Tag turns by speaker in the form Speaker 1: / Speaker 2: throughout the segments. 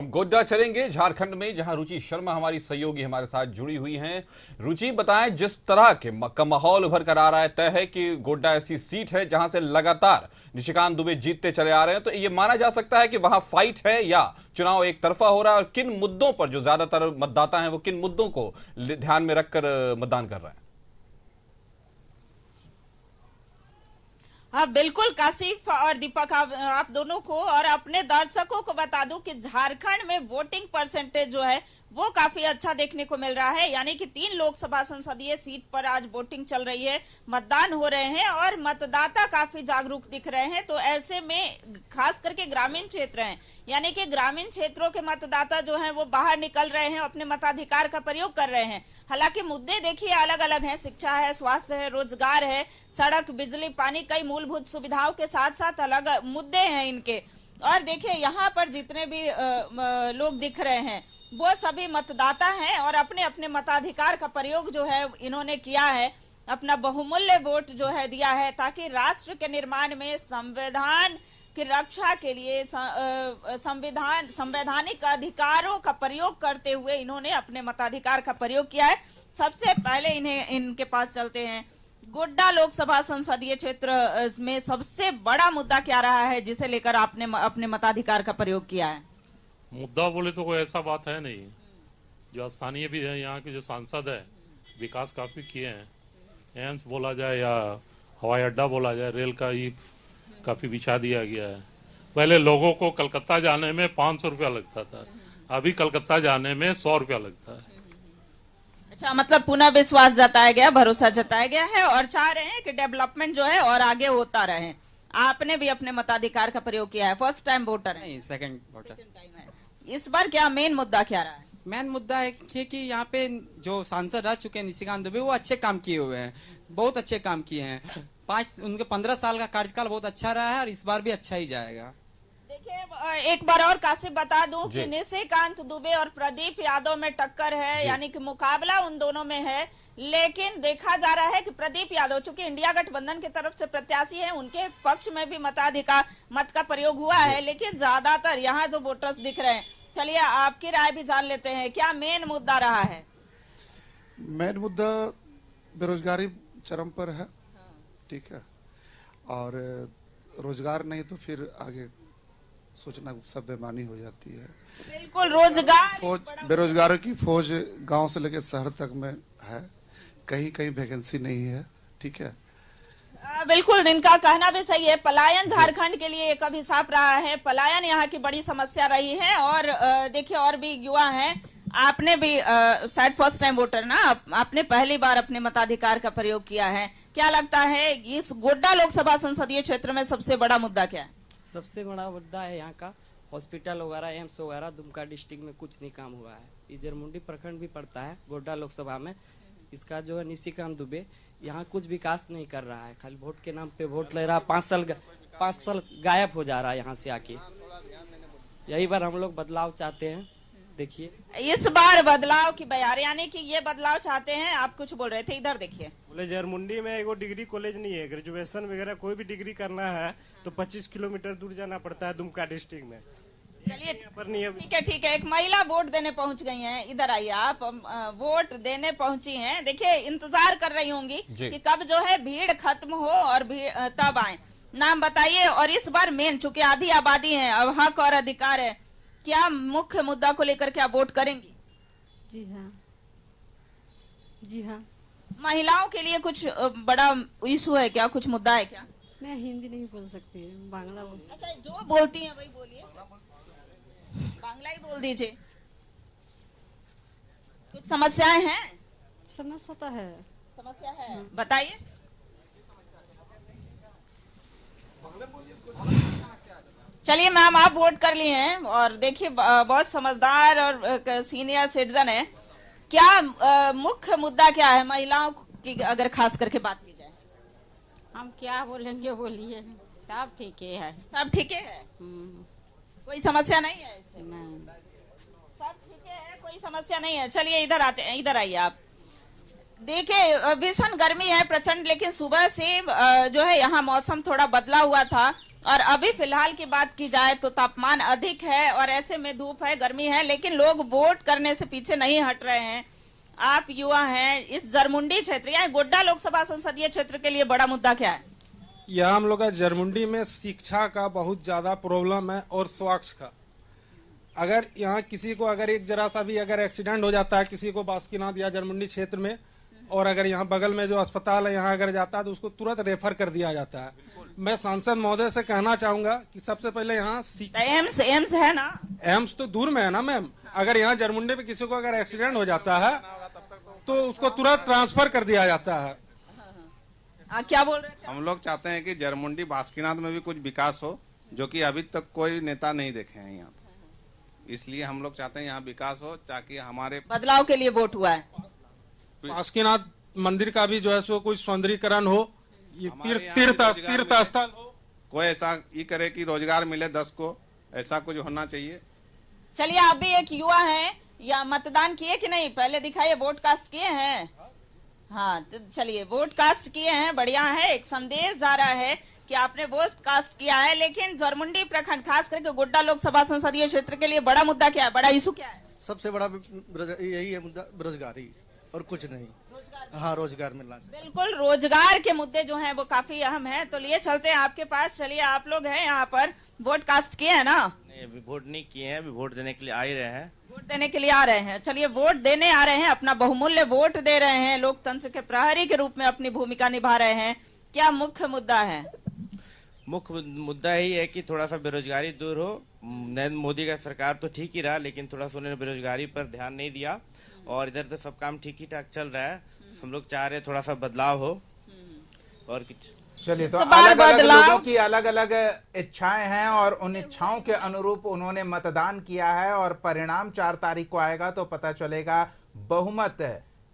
Speaker 1: गोड्डा चलेंगे झारखंड में, जहां रुचि शर्मा हमारी सहयोगी हमारे साथ जुड़ी हुई हैं। रुचि, बताएं, जिस तरह का माहौल उभर कर आ रहा है, तय है कि गोड्डा ऐसी सीट है जहां से लगातार निशिकांत दुबे जीतते चले आ रहे हैं, तो ये माना जा सकता है कि वहां फाइट है या चुनाव एक तरफा हो रहा है, और किन मुद्दों पर जो ज्यादातर मतदाता हैं वो किन मुद्दों को ध्यान में रखकर मतदान कर रहे हैं?
Speaker 2: हाँ बिल्कुल काशिफ और दीपक, आप दोनों को और अपने दर्शकों को बता दूं कि झारखंड में वोटिंग परसेंटेज जो है वो काफी अच्छा देखने को मिल रहा है। यानी कि 3 लोकसभा संसदीय सीट पर आज वोटिंग चल रही है, मतदान हो रहे हैं और मतदाता काफी जागरूक दिख रहे हैं। तो ऐसे में खास करके ग्रामीण क्षेत्र हैं, यानी कि ग्रामीण क्षेत्रों के मतदाता जो हैं वो बाहर निकल रहे हैं, अपने मताधिकार का प्रयोग कर रहे हैं। हालांकि मुद्दे देखिए अलग अलग हैं, शिक्षा है, स्वास्थ्य है, रोजगार है, सड़क, बिजली, पानी, कई मूलभूत सुविधाओं के साथ साथ अलग मुद्दे हैं इनके। और देखिए यहाँ पर जितने भी लोग दिख रहे हैं वो सभी मतदाता हैं और अपने अपने मताधिकार का प्रयोग जो है इन्होंने किया है, अपना बहुमूल्य वोट जो है दिया है, ताकि राष्ट्र के निर्माण में संविधान की रक्षा के लिए संवैधानिक अधिकारों का प्रयोग करते हुए इन्होंने अपने मताधिकार का प्रयोग किया है। सबसे पहले इनके पास चलते हैं। गोड्डा लोकसभा संसदीय क्षेत्र में सबसे बड़ा मुद्दा क्या रहा है जिसे लेकर आपने अपने मताधिकार का प्रयोग किया है?
Speaker 3: मुद्दा बोले तो कोई ऐसा बात है नहीं। जो स्थानीय भी है, यहाँ के जो सांसद है, विकास काफी किए हैं। एम्स बोला जाए या हवाई अड्डा बोला जाए, रेल का ही काफी बिछा दिया गया है। पहले लोगों को कलकत्ता जाने में 500 रुपया लगता था, अभी कलकत्ता जाने में 100 रुपया लगता है।
Speaker 2: अच्छा, मतलब पुनः विश्वास जताया गया, भरोसा जताया गया है और चाह रहे हैं कि डेवलपमेंट जो है और आगे होता रहे। आपने भी अपने मताधिकार का प्रयोग किया है, फर्स्ट टाइम वोटर है?
Speaker 4: नहीं, सेकंड वोटर।
Speaker 2: इस बार क्या मेन मुद्दा क्या रहा है?
Speaker 4: मेन मुद्दा है कि यहाँ पे जो सांसद रह चुके हैं निशिकांत दुबे, वो अच्छे काम किए हुए हैं, बहुत अच्छे काम किए हैं। उनके 15 साल का कार्यकाल बहुत अच्छा रहा है और इस बार भी अच्छा ही जाएगा।
Speaker 2: देखिए एक बार और काशिफ बता दूं कि निशिकांत दुबे और प्रदीप यादव में टक्कर है, यानी कि मुकाबला उन दोनों में है। लेकिन देखा जा रहा है कि प्रदीप यादव चूंकि इंडिया गठबंधन की तरफ से प्रत्याशी है, उनके पक्ष में भी मत का प्रयोग हुआ है, लेकिन ज्यादातर यहाँ जो वोटर्स दिख रहे हैं, चलिए आपकी राय भी जान लेते हैं, क्या मेन मुद्दा रहा है?
Speaker 5: मेन मुद्दा बेरोजगारी चरम पर है, ठीक है, और रोजगार नहीं तो फिर आगे सोचना सब बेमानी हो जाती है।
Speaker 2: बिल्कुल, रोजगार
Speaker 5: फौज, बेरोजगारों की फौज गांव से लेकर शहर तक में है, कहीं कहीं वैकेंसी नहीं है, ठीक है।
Speaker 2: बिल्कुल, इनका कहना भी सही है। पलायन झारखंड के लिए एक अभिशाप रहा है, पलायन यहाँ की बड़ी समस्या रही है। और देखिए और भी युवा हैं, आपने भी शायद फर्स्ट टाइम वोटर ना, आपने पहली बार अपने मताधिकार का प्रयोग किया है। क्या लगता है इस गोड्डा लोकसभा संसदीय क्षेत्र में सबसे बड़ा मुद्दा क्या है?
Speaker 6: सबसे बड़ा मुद्दा है यहाँ का हॉस्पिटल वगैरह, एम्स वगैरह। दुमका डिस्ट्रिक्ट में कुछ नहीं काम हुआ है। ये जरमुंडी प्रखंड भी पड़ता है गोड्डा लोकसभा में। इसका जो है निशिकांत दुबे यहाँ कुछ विकास नहीं कर रहा है, खाली वोट के नाम पे वोट ले रहा है। 5 साल गायब हो जा रहा है यहाँ से आके। यही बार हम लोग बदलाव चाहते हैं। देखिए
Speaker 2: इस बार बदलाव की बयार, यानी कि ये बदलाव चाहते हैं। आप कुछ बोल रहे थे, इधर देखिए।
Speaker 7: बोले जरमुंडी में एगो डिग्री कॉलेज नहीं है, ग्रेजुएशन वगैरह कोई भी डिग्री करना है तो 25 किलोमीटर दूर जाना पड़ता है दुमका डिस्ट्रिक्ट में।
Speaker 2: चलिए ठीक है, एक महिला वोट देने पहुंच गई हैं, इधर आइए आप। वोट देने पहुंची हैं, देखिए इंतजार कर रही होंगी कि कब जो है भीड़ खत्म हो और तब आए। नाम बताइए। और इस बार मेन, चूंकि आधी आबादी है, अब हक और अधिकार है, क्या मुख्य मुद्दा को लेकर क्या वोट करेंगी?
Speaker 8: जी हाँ, जी हाँ।
Speaker 2: महिलाओं के लिए कुछ बड़ा इशू है क्या, कुछ मुद्दा है क्या?
Speaker 8: मैं हिंदी नहीं बोल सकती, बांग्ला बोल।
Speaker 2: अच्छा, जो बोलती हैं वही बोलिए, बांग्ला ही बोल दीजिए। कुछ समस्याएं हैं?
Speaker 8: समस्या तो है।
Speaker 2: समस्या है, बताइए। चलिए मैम, आप वोट कर लिए हैं और देखिए बहुत समझदार और सीनियर सिटीजन है। क्या मुख्य मुद्दा क्या है महिलाओं की, अगर खास करके बात की जाए?
Speaker 9: हम क्या बोलेंगे, बोलिए। सब ठीक है।
Speaker 2: सब ठीक है, कोई समस्या नहीं है इससे?
Speaker 9: नहीं,
Speaker 2: सब ठीक है, कोई समस्या नहीं है। चलिए इधर आते हैं, इधर आइए आप। देखिए भीषण गर्मी है, प्रचंड, लेकिन सुबह से जो है यहाँ मौसम थोड़ा बदला हुआ था। और अभी फिलहाल की बात की जाए तो तापमान अधिक है और ऐसे में धूप है, गर्मी है, लेकिन लोग वोट करने से पीछे नहीं हट रहे हैं। आप युवा हैं, इस जरमुंडी क्षेत्र या गोड्डा लोकसभा संसदीय क्षेत्र के लिए बड़ा मुद्दा क्या है?
Speaker 10: यह हम लोग का जरमुंडी में शिक्षा का बहुत ज्यादा प्रॉब्लम है और स्वास्थ्य का। अगर यहाँ किसी को अगर एक जरा सा भी अगर एक्सीडेंट हो जाता है किसी को बासुकीनाथ या जरमुंडी क्षेत्र में, और अगर यहाँ बगल में जो अस्पताल है यहाँ अगर जाता है तो उसको तुरंत रेफर कर दिया जाता है। मैं सांसद महोदय से कहना चाहूंगा कि सबसे पहले यहाँ
Speaker 2: एम्स है ना,
Speaker 10: एम्स तो दूर में है ना मैम। अगर यहाँ जरमुंडी में किसी को अगर एक्सीडेंट हो जाता है तो उसको तुरंत ट्रांसफर कर दिया जाता है।
Speaker 2: क्या बोल रहे हैं?
Speaker 11: हम लोग चाहते हैं कि जरमुंडी बासुकीनाथ में भी कुछ विकास हो, जो कि अभी तक कोई नेता नहीं देखे हैं यहाँ पे। इसलिए हम लोग चाहते हैं यहाँ विकास हो ताकि हमारे
Speaker 2: बदलाव के लिए वोट हुआ है।
Speaker 10: बासुकीनाथ मंदिर का भी जो है सो कोई सौंदर्यीकरण हो, ये तीर्थ स्थल हो,
Speaker 11: कोई ऐसा ये करे कि रोजगार मिले 10 को, ऐसा कुछ होना चाहिए।
Speaker 2: चलिए, आप भी एक युवा हैं, या मतदान किए कि नहीं? पहले दिखाइए, वोट कास्ट किए हैं? हाँ, तो चलिए, वोट कास्ट किए हैं, बढ़िया है। एक संदेश जा रहा है कि आपने वोट कास्ट किया है। लेकिन जरमुंडी प्रखंड, खास करके गोड्डा लोकसभा संसदीय क्षेत्र के लिए बड़ा मुद्दा क्या है, बड़ा इशू क्या है?
Speaker 12: सबसे बड़ा यही है मुद्दा, बेरोजगारी और कुछ नहीं। हाँ, रोजगार मिलना चाहिए।
Speaker 2: बिल्कुल, रोजगार के मुद्दे जो हैं वो काफी अहम है। तो लिए चलते हैं आपके पास। चलिए, आप लोग हैं यहाँ पर, वोट कास्ट किए हैं ना?
Speaker 13: नहीं, अभी वोट नहीं किए हैं, अभी वोट देने के लिए आ ही रहे हैं।
Speaker 2: वोट देने के लिए आ रहे हैं। चलिए, वोट देने आ रहे हैं, अपना बहुमूल्य वोट दे रहे हैं, लोकतंत्र के प्रहरी के रूप में अपनी भूमिका निभा रहे हैं। क्या मुख्य मुद्दा है?
Speaker 13: मुख्य मुद्दा यही है कि थोड़ा सा बेरोजगारी दूर हो। नरेंद्र मोदी का सरकार तो ठीक ही रहा, लेकिन थोड़ा सा उन्होंने बेरोजगारी पर ध्यान नहीं दिया, और इधर तो सब काम ठीक ही ठाक चल रहा है। हम लोग चाह रहे थोड़ा सा बदलाव हो और कुछ।
Speaker 14: चलिए, तो अलग अलग लोगों की अलग अलग इच्छाएं हैं और उन इच्छाओं के अनुरूप उन्होंने मतदान किया है, और परिणाम 4 तारीख को आएगा तो पता चलेगा बहुमत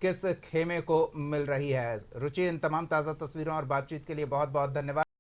Speaker 14: किस खेमे को मिल रही है। रुचि, इन तमाम ताजा तस्वीरों और बातचीत के लिए बहुत बहुत धन्यवाद।